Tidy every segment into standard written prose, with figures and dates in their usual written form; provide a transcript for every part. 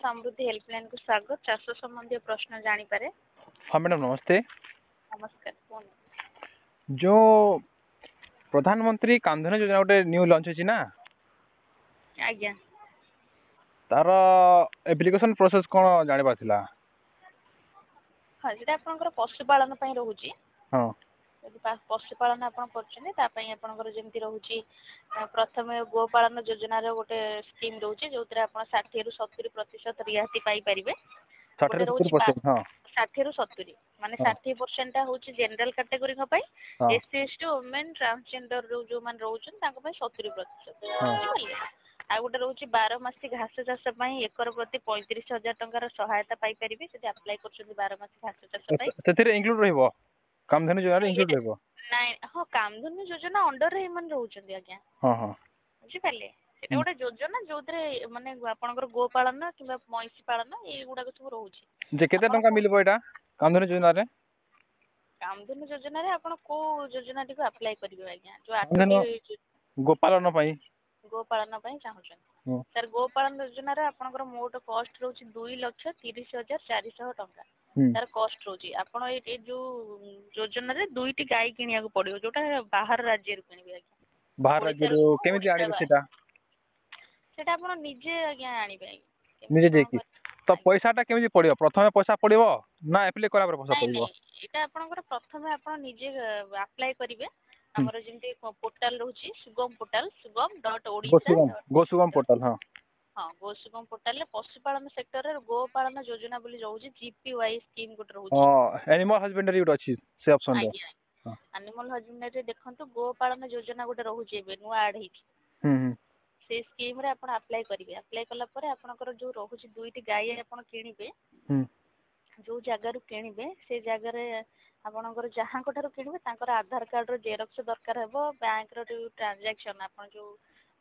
समृद्धि helpline को स्वागत। चाष संबंधी प्रश्न जानी पारे। हाँ मैडम नमस्ते। नमस्कार। कौन जो प्रधानमंत्री कामधेनु योजना गोटे न्यू लॉन्च होची ना आज्ञा तार एप्लिकेशन प्रोसेस कोन जानिबा थिला? हाँ जेटा आपनकर पशुपालन पई रहूची। हां यदि पशुपालन आपण करछने ता पई आपनकर जेमति रहूची प्रथमे गोपालन योजना रो गोटे स्कीम रहूची जोतरे आपण 60 रु 70% रियायती पाई परिबे। 60 ରୁ 70% हां 60 रु 70 माने 60% टा होची जनरल कैटेगरी को पई, हां एससी एसटी वुमेन ट्रांसजेंडर जो मान रहउछन ताको पई 70%। हां बुझिले आ गोटे रहउची 12 मासी घास चाष पई एकर प्रति 35,000 टंकार सहायता पाई परिबे जदि अप्लाई करछन 12 मासी घास चाष पई। तेथिरे इंक्लूड रहइबो कामधेनु योजना रे इंक्लूड रहइबो? नाइ हां कामधेनु योजना अंडर रे मन रहउछन आज्ञा। हां हां बुझि पाले सेटा गोटे योजना जोतरे माने आपनकर गोपालन किबा महिषी पालन ए गुडा सब रहउची। जे केते टंका मिलबो एटा कामधेनु योजना रे? कामधेनु योजना रे आपण को योजना टी को अप्लाई करिवे आज्ञा जो कामधेनु 8टी गोपालन पई गोपालन पई चाहुछन। हां सर गोपालन योजना रे आपनकर मोट कॉस्ट रहउची 2,30,400 टंका। तार कॉस्ट रहउची आपण ए जो योजना रे दुईटी गाय किनिया को पड़ियो जोटा बाहर राज्य रे किनिबे आज्ञा। बाहर राज्य रो केमिति आनिबे सेटा? सेटा आपण निजे आज्ञा आनिबे। निजे जेकी तो पैसा टा केमिति पड़ियो? प्रथमे पैसा पड़िबो ना एप्लाई करा पर पैसा नहीं पड़िबो? नहीं एटा आपनकर प्रथमे आपण निजे अप्लाई करिवे। हमर जेंति पोर्टल रहउची सुगम पोर्टल sugam.odisha गोसुगम पोर्टल हां हां गोसुगम पोर्टल ले पशुपालन सेक्टर रे गोपालन योजना बोली रहउची जीपीवाई स्कीम गुट रहउची। हां एनिमल हस्बेंडरी गुट अछि से ऑप्शन रे। आज्ञा एनिमल हस्बेंडरी रे देखंतु गोपालन योजना गुट रहउची एबे नुवा ऐड हिची। से स्कीम रे आपण अप्लाई करिवे। अप्लाई कला परे आपनकर जो रहउची दुईटी गाय आपण किनिबे जो जगह रु किनिबे से जगह रे आपनकर जहां कोठारु किनिबे तांकर आधार कार्ड रो जेरॉक्स दरकार हेबो। बैंक रो जो ट्रांजैक्शन आपण जो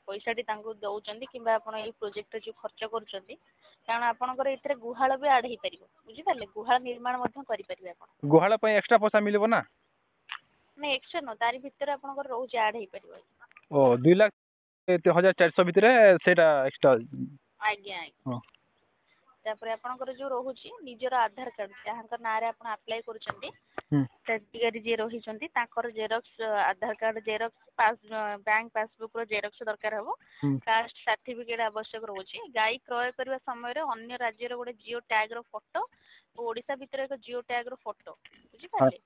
पैसा टी तांको दउचंदी किबा आपण ए प्रोजेक्ट जो खर्च करूचंदी कारण आपनकर एतरे गुहाळ भी ऐड हि परिबो। बुझि पाले गुहाळ निर्माण मध्य करि परिबे आपण। गुहाळ पई एक्स्ट्रा पैसा मिलबो ना? नै एक्स्ट्रा न तारि भितर आपनकर रहउची ऐड हि परिबो। ओ 2,04,000 भितरे सेटा एक्स्ट्रा आज्ञा हां तापर आपनकर जो रहउची निजर आधार कार्ड जहांकर नारे आपण अप्लाई करूचंदी अधिकारी जे रहिचंदी ताकर जेरॉक्स आधार कार्ड जेरॉक्स बैंक पासबुक रो जेरॉक्स दरकार हेबो। कास्ट सर्टिफिकेट आवश्यक रहउची। गाय क्रय करबा समय रे अन्य राज्य रो गोटे जियो टैग रो फोटो ओडिसा भीतर एक जियो टैग रो फोटो बुझि पाले।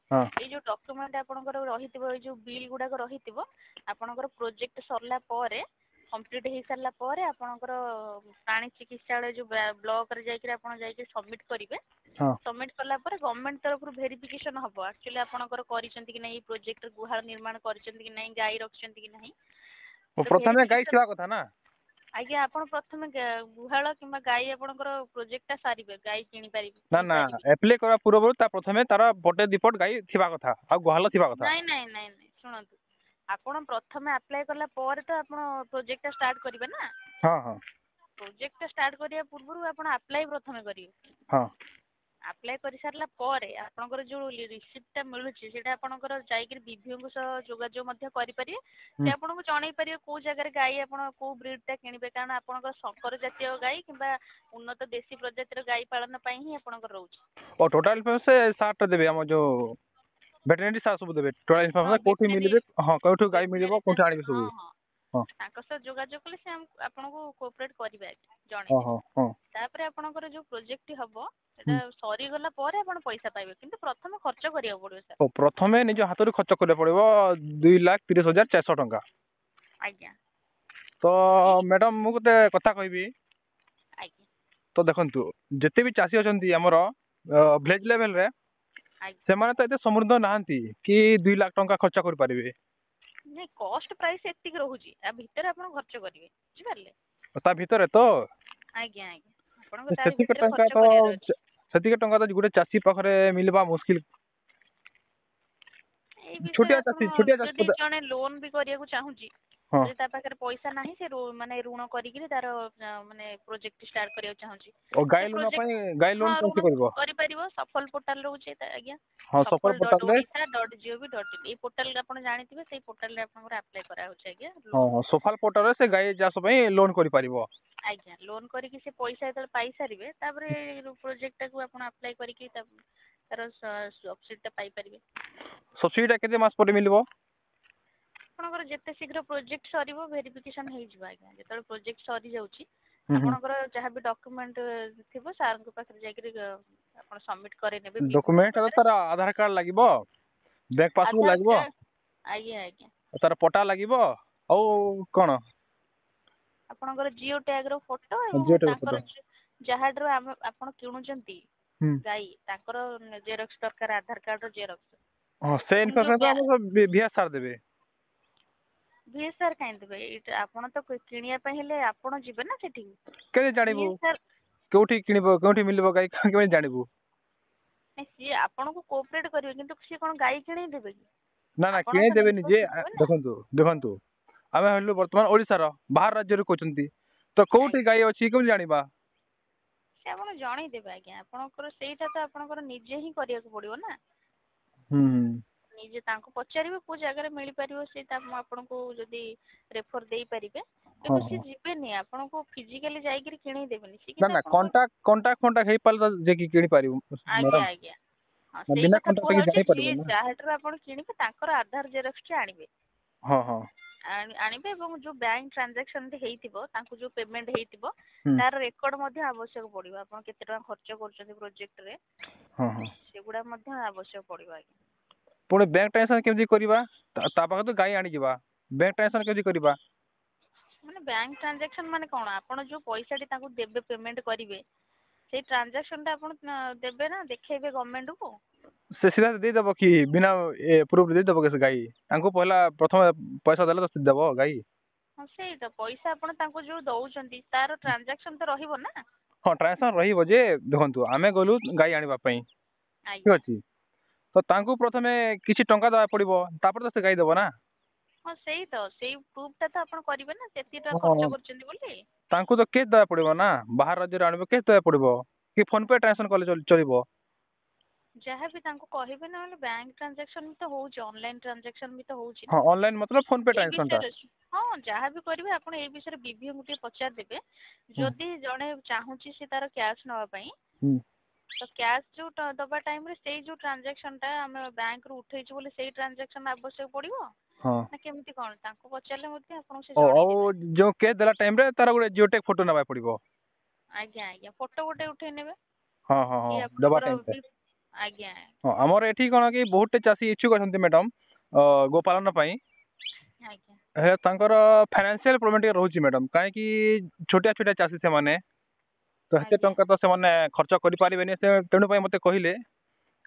ए जो डॉक्यूमेंट आपनकर रहितबो ए जो बिल गुडा को रहितबो आपनकर प्रोजेक्ट सरला परे कंप्लीट हे सरला परे आपनकर प्राणी चिकित्सालय जो ब्लॉक रे जाय कि आपण जाय कि सबमिट करिवे। सबमिट करला परे गवर्नमेंट तरफ रु वेरिफिकेशन हबो एक्चुअली आपनकर करिसंती कि नै प्रोजेक्ट गुहाळ निर्माण करिसंती कि नै गाय रखसंती कि नै। ओ प्रथमे गाय थिबा कथा ना? आज्ञा आपण प्रथमे गुहाळ किबा गाय आपनकर प्रोजेक्ट ता सारिबे गाय किनि परिबे। ना ना एप्लाई करा पूर्व ता प्रथमे तारा बटे दिपट गाय थिबा कथा आ गुहाळ थिबा कथा। नै सुनंतु आपण प्रथमे अप्लाई करला परे तो आपण प्रोजेक्ट स्टार्ट करिवे ना। हां हां प्रोजेक्ट स्टार्ट करिया पूर्वरु आपण अप्लाई प्रथमे करिवे। हां अप्लाई करि सारला परे आपनकर जो रिसिप्ट ता मिलुची सेटा आपनकर जाय कि बीडीओ को जोगाजोग मध्य करि परिये। से आपनको जणै परिये को जगह रे गाय आपण को ब्रीड ता किनिबे कारण आपनकर संकर जातीय गाय किबा उन्नत देशी प्रजातिर गाय पालन पई ही आपनकर रहउची। ओ टोटल पैसे 60 देबे हम जो वेटरनरी सा सब देबे टोटल इन्फॉर्मेशन कोठी मिलबे। हां कोठी गाय मिलबो कोठी आनिबे सब। हां ताको से जोगाजोग कले से आपनको कोऑपरेट करिवे जणै। हां हां तापर आपनकर जो प्रोजेक्ट हबो सेटा सरी गला परे आपण पैसा पाइबे किंतु प्रथम खर्च करिया पड़ियो सर। ओ प्रथमे निज हातरु खर्च करे पड़िबो 2,30,400 टंका। आज्ञा तो मैडम मु गुटे कथा कहबी। आज्ञा तो देखंतु जते भी चासी अछंती हमर विलेज लेवल रे से माने तो एते समृद्ध नाहंती कि 2 लाख टंका खर्च कर परिबे। नै कॉस्ट प्राइस एतिक रहउची आ भीतर आपण खर्च करिवे बुझि पारले। ता भीतर तो आज्ञा आपण को तारि सेतिके भीतर टंका खर्च तो करिया अछि। सेतिके टंका तो गुटे चासी पाखरे मिलबा मुश्किल। ए विषय छोटिया आपण चासी जदि जने लोन भी करिया को चाहूची ହଁ ଯଦି ତା ପାଖରେ ପଇସା ନାହିଁ ସେ ମାନେ ଋଣ କରିକି ତାର ମାନେ ପ୍ରୋଜେକ୍ଟ ଷ୍ଟାର୍ଟ କରିବାକୁ ଚାହୁଁଛି ଓ ସେ ଗାଈ ଲୋନ ପ୍ରୋଜେକ୍ଟ ପାଇଁ ଗାଈ ହଁ ଲୋନ ଋଣ କେମିତି କରିବ? କରିପାରିବ। ସଫଲ ପୋର୍ଟାଲ ରହୁଛି ଆଜ୍ଞା, ହଁ ସଫଳ ପୋର୍ଟାଲରେ safal.odisha.gov.in ଏଇ ପୋର୍ଟାଲ ଆପଣ ଜାଣିଥିବେ, ସେଇ ପୋର୍ଟାଲରେ ଆପଣଙ୍କର ଆପ୍ଲାଏ କରାହଉଛି ଆଜ୍ଞା ହଁ ଲୋନ। ହଁ ସଫଲ ପୋର୍ଟାଲରେ ସେ ଗାଈ ଚାଷ ପାଇଁ ଲୋନ କରିପାରିବ। ଆଜ୍ଞା, ଲୋନ କରିକି ସେ ପଇସା ଯେତେବେଳେ ପାଇସାରିବେ ତାପରେ ପ୍ରୋଜେକ୍ଟ ଟାକୁ ଆପଣ ଆପ୍ଲାଏ କରିକି ତାର ସବସିଡି ଟା ପାଇପାରିବେ। ସବସିଡି ଟା କେତେ ମାସ ପରେ ମିଳିବ? ଆପଣଙ୍କର ଯେତେ ଶୀଘ୍ର ପ୍ରୋଜେକ୍ଟ ସରିବ ଭେରିଫିକେସନ ହେଇଯିବ ଆଜ୍ଞା। ଯେତେବେଳେ ପ୍ରୋଜେକ୍ଟ ସରିଯାଉଛି ହୁଁ ହୁଁ ଆପଣଙ୍କର ଯାହାବି ଡକ୍ୟୁମେଣ୍ଟ ଥିବ ସାରଙ୍କ ପାଖରେ ଯାଇକରି ଆପଣ ସବମିଟ କରେଇନେବେ ବିଡିଓଙ୍କ ଡକୁମେଣ୍ଟ ପାଖରେ। ତାର ଆଧାର କାର୍ଡ ଲାଗିବ, ବ୍ୟାଙ୍କ ପାସବୁକ୍ ଆଧାର ଲାଗିବ, କାର୍ଡ ଆଜ୍ଞା ଆଜ୍ଞା ତାର ପଟା ଲାଗିବ, ଆଉ କଣ? ଆପଣଙ୍କର ଜିଓ ଟ୍ୟାଗ ର ଫଟୋ ଏବଂ ଜିଓ ଟେକ୍ ଫଟୋ। ତାଙ୍କର ଯାହାଠାରୁ ଆପଣ କିଣୁଛନ୍ତି ହୁଁ ଗାଈ ତାଙ୍କର ଜେରକ୍ସ ଦରକାର, ଆଧାର କାର୍ଡ ର ଜେରକ୍ସ। ହଁ ସେ ଏବଂ ଯୋଉ ଇନଫରମେସନ ତ ଆମର ଭିଆ ସାର୍ ଦେବେ। ଭିଏସ୍ଆର କାହିଁ ଦେବେ? ଏଇଟା ଆପଣ ତ କିଣିବା ପାଇଁ ହେଲେ ଆପଣ ଯିବେ ନା ସେଠିକି। କେମିତି ଜାଣିବୁ ଭିଏସ୍ଆର କୋଉଠି କିଣିବ, କେଉଁଠି ମିଳିବ ଗାଈ କେମିତି ଜାଣିବୁ? ସିଏ ଆପଣଙ୍କୁ କୋପରେଟ କରିବେ, କିନ୍ତୁ ସିଏ କଣ ଗାଈ କିଣେଇ ଦେବେ କି? ନା ନା ଆପଣ କିଣେଇ ତ ଦେବେନି ଯେ, ନିର୍ଭରଶୀଳ ହେବେ ନା। ଦେଖନ୍ତୁ ଆମେ ହେଲୁ ବର୍ତ୍ତମାନ ଓଡିଶାର, ବାହାର ରାଜ୍ୟରୁ କହୁଛନ୍ତି ତ କୋଉଠି ଆଜ୍ଞା ଗାଈ ଅଛି କେମିତି ଜାଣିବା? ସେ ଆପଣ ଜଣେଇଦେବେ ଆଜ୍ଞା, ଆପଣଙ୍କର ସେଇଟା ତ ଆପଣଙ୍କର ନିଜେ ହିଁ କରିବାକୁ ପଡିବ ନା। ହୁଁ ହୁଁ ନିଜେ ତାଙ୍କୁ ପଚାରିବେ କୋଉ ଜାଗାରେ ମିଳିପାରିବ, ସେଇଟା ଆପଣଙ୍କୁ ଯଦି ରେଫର ଦେଇପାରିବେ, ହଁ କିନ୍ତୁ ହଁ ସେ ଯିବେନି ଆପଣଙ୍କୁ ଫିଜିକାଲି ଯାଇକିରି କିଣେଇ ଦେବେନି। ସେ ନା କିନ୍ତୁ ନା ଆପଣଙ୍କୁ କଣ୍ଟାକ୍ଟ ଫଣ୍ଟାକ୍ଟ ହେଇପାରିଲ ତ ଯାଇକି କିଣି ପାରିବୁ ଆଜ୍ଞା ମ୍ୟାଡାମ। ଆଜ୍ଞା ହଁ ନା ବିନା ସେଇଟା ତ କଣ୍ଟାକ୍ଟ ହେଇକି କୁହାହଉଛି, ଯିଏ ଜାଣିପାରିବ ନା। ଯାହାଠାରୁ ଆପଣ କିଣିବେ ତାଙ୍କର ଆଧାର ଜେରକ୍ସ ଟି ଆଣିବେ। ହଁ ହଁ ଆଣିବେ ଏବଂ ଯୋଉ ବ୍ୟାଙ୍କ ଟ୍ରାଞ୍ଜାକ୍ସନ ହେଇଥିବ, ତାଙ୍କୁ ଯୋଉ ପେମେଣ୍ଟ ହେଇଥିବ ହୁଁ ତାର ରେକର୍ଡ ମଧ୍ୟ ଆବଶ୍ୟକ ପଡିବ। ଆପଣ କେତେ ଟଙ୍କା ଖର୍ଚ୍ଚ କରୁଛନ୍ତି ପ୍ରୋଜେକ୍ଟ ରେ ହଁ ହଁ ସେଗୁଡା ମଧ୍ୟ ଆବଶ୍ୟକ ପଡିବ ଆଜ୍ଞା। ପୁଣି ବ୍ୟାଙ୍କ ଟ୍ରାନସାକ୍ସନ କେମିତି କରିବା? ତା ପାଖରେ ତ ଗାଈ ଆଣିଯିବା, ବ୍ୟାଙ୍କ ଟ୍ରାନସାକ୍ସନ କେମିତି କରିବା? ମାନେ ବ୍ୟାଙ୍କ ଟ୍ରାଞ୍ଜାକ୍ସନ ମାନେ କଣ? ଆପଣ ଯୋଉ ପଇସା ଟି ତାଙ୍କୁ ଦେବେ ପେମେଣ୍ଟ କରିବେ ସେଇ ଟ୍ରାଞ୍ଜାକ୍ସନ ଟା ଆପଣ ଦେବେ ନା, ଦେଖେଇବେ ଗଭର୍ଣମେଣ୍ଟ କୁ। ସେ ସିଧା ଦେଇଦବ କି ବିନା ପ୍ରୁଫ ଦେଇଦବ କି ସେ ଗାଈ? ତାଙ୍କୁ ପହିଲା ପ୍ରଥମେ ପଇସା ଦେଲେ ତ ଦେବ ଗାଈ। ହଁ ସେଇତ ପଇସା ଆପଣ ତାଙ୍କୁ ଯୋଉ ଦଉଛନ୍ତି ତାର ଟ୍ରାଞ୍ଜାକ୍ସନ ତ ରହିବ ନା। ହଁ ଟ୍ରାନ୍ସଫର ରହିବ ଯେ, ଦେଖନ୍ତୁ ଆମେ ଗଲୁ ଗାଈ ଆଣିବା ପାଇଁ ଠିକ ଆଜ୍ଞା ଅଛି, ତ ତାଙ୍କୁ ପ୍ରଥମେ କିଛି ଟଙ୍କା ଦବାକୁ ପଡିବ, ତାପରେ ତ ସେ ଗାଈ ଦବ ନା। ହଁ ସେଇ ପ୍ରୁଫ ଟା ତ ଆପଣ କରିବେ ନା, ସେତିକି ଟଙ୍କା ହଁ ଖର୍ଚ୍ଚ କରୁଛନ୍ତି ବୋଲି। ତାଙ୍କୁ ତ କ୍ୟାସ ଦେବାକୁ ପଡିବ ନା, ବାହାର ରାଜ୍ୟରେ ଆଣିବ କ୍ୟାସ ଦେବାକୁ ପଡିବ, କି ଫୋନ ପେ ଟ୍ରାନ୍ସଫର କଲେ ଚଳିବ। ଯାହାବି ତାଙ୍କୁ କହିବେ, ନହେଲେ ବ୍ୟାଙ୍କ ଟ୍ରାଞ୍ଜାକ୍ସନ ବି ତ ହଉଛି, ଅନଲାଇନ ଟ୍ରାଞ୍ଜାକ୍ସନ ବି ତ ହଉଛି ହଁ ନା। ଅନଲାଇନ ମତଲବ ଫୋନ ପେ ଏଇ ଟ୍ରାନ୍ସଫର ଟା। ବିଷୟରେ ହଁ ଯାହାବି କରିବେ ଆପଣ ଏଇ ବିଷୟରେ ବିଭିଓ ଙ୍କୁ ଟିକେ ପଚାରିଦେବେ। ହୁଁ ଯଦି ଜଣେ ଚାହୁଁଛି ସେ ତାର କ୍ୟାସ୍ ନବା ପାଇଁ ହୁଁ ତ କ୍ୟାସ୍ ଯୋଉ ଦବା ଟାଇମ ରେ ସେଇ ଯୋଉ ଟ୍ରାଞ୍ଜାକ୍ସନ ଟା ଆମେ ବ୍ୟାଙ୍କ ରୁ ଉଠେଇଛୁ ବୋଲି ସେଇ ଟ୍ରାଞ୍ଜାକ୍ସନ ଆବଶ୍ୟକ ପଡିବ ହଁ ନା କେମିତି କଣ? ତାଙ୍କୁ ପଚାରିଲେ ମଧ୍ୟ ଆପଣଙ୍କୁ ସେ ଆଉ ଜଣେଇଦେବେ। ଯୋଉ କ୍ୟାସ ଦେଲା ଟାଇମ ରେ ତାର ଗୋଟେ ଜିଓ ଟେକ ଫଟୋ ନେବାକୁ ପଡିବ। ଆଜ୍ଞା ଆଜ୍ଞା ଫଟୋ ଗୋଟେ ଉଠେଇ ନେବେ। ହଁ ହଁ ହଁ କି ଦେବା ଆପଣଙ୍କର ଟାଇମ ରେ ଆଜ୍ଞା ହଁ ଆମର ଏଠି କଣ କି ବହୁତ ଚାଷୀ ଇଚ୍ଛୁକ ଅଛନ୍ତି ମ୍ୟାଡାମ ଗୋପାଳନ ପାଇଁ। ଆଜ୍ଞା ତାଙ୍କର ଫାଇନାନ୍ସିଆଲ ପ୍ରୋବ୍ଲେମ ଟିକେ ରହୁଛି ମ୍ୟାଡାମ, କାହିଁକି ଛୋଟିଆ ଛୋଟିଆ ଚାଷୀ ସେମାନେ। ତ ସେତେ ଆଜ୍ଞା ଟଙ୍କା ତ ସେମାନେ ଖର୍ଚ୍ଚ କରିପାରିବେନି, ସେ ତେଣୁ ପାଇଁ ମତେ କହିଲେ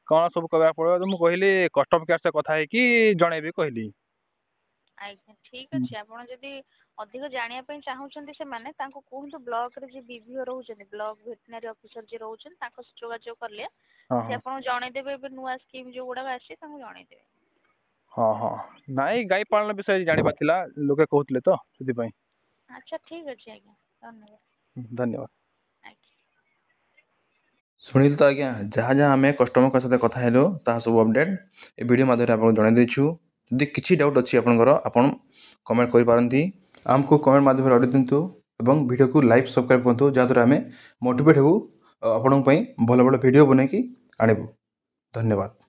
କଣ ସବୁ କହିବାକୁ ପଡିବ, ମୁଁ କହିଲି କଷ୍ଟମ କେୟାର ସହ କଥା ହେଇକି ଜଣେଇବି କହିଲି। ଆଜ୍ଞା ଠିକ ଅଛି, ଆପଣ ଯଦି ଅଧିକ ଜାଣିବା ପାଇଁ ଚାହୁଁଛନ୍ତି ସେମାନେ ତାଙ୍କୁ କୁହନ୍ତୁ ବ୍ଲକ ରେ ଯିଏ ବିଭିଓ ରହୁଛନ୍ତି, ବ୍ଲକ ଭେଟନାରୀ ଅଫିସର ଯିଏ ରହୁଛନ୍ତି ତାଙ୍କ ଯୋଗାଯୋଗ କଲେ ହଁ ସେ ହଁ ଆପଣଙ୍କୁ ଜଣେଇଦେବେ, ଏବେ ନୂଆ ସ୍କିମ୍ ଯୋଉ ଗୁଡାକ ଆସିଛି ତାଙ୍କୁ ଜଣେଇଦେବେ। ହଁ ହଁ ନାଇଁ ଗାଈ ପାଳନ ବିଷୟରେ ଜାଣିବାର ଥିଲା, ଲୋକେ କହୁଥିଲେ ତ ସେଥିପାଇଁ। ଆଚ୍ଛା ଠିକ ଅଛି ଆଜ୍ଞା ଧନ୍ୟବାଦ। ଧନ୍ୟବାଦ। ଆଜ୍ଞା ଶୁଣିଲି ତ ଆଜ୍ଞା, ଯାହା ଯାହା ଆମେ କଷ୍ଟମରଙ୍କ ସହିତ କଥା ହେଲୁ ତାହା ସବୁ ଅପଡେଟ୍ ଏ ଭିଡ଼ିଓ ମାଧ୍ୟମରେ ଆପଣଙ୍କୁ ଜଣାଇ ଦେଇଛୁ। ଯଦି କିଛି ଡାଉଟ୍ ଅଛି ଆପଣଙ୍କର, ଆପଣ କମେଣ୍ଟ କରିପାରନ୍ତି। ଆମକୁ କମେଣ୍ଟ ମାଧ୍ୟମରେ ଅଡ଼ି ଦିଅନ୍ତୁ ଏବଂ ଭିଡ଼ିଓକୁ ଲାଇକ୍ ସବସ୍କ୍ରାଇବ୍ କରନ୍ତୁ, ଯାହାଦ୍ୱାରା ଆମେ ମୋଟିଭେଟ୍ ହେବୁ ଆପଣଙ୍କ ପାଇଁ ଭଲ ଭଲ ଭିଡ଼ିଓ ବନେଇକି ଆଣିବୁ। ଧନ୍ୟବାଦ।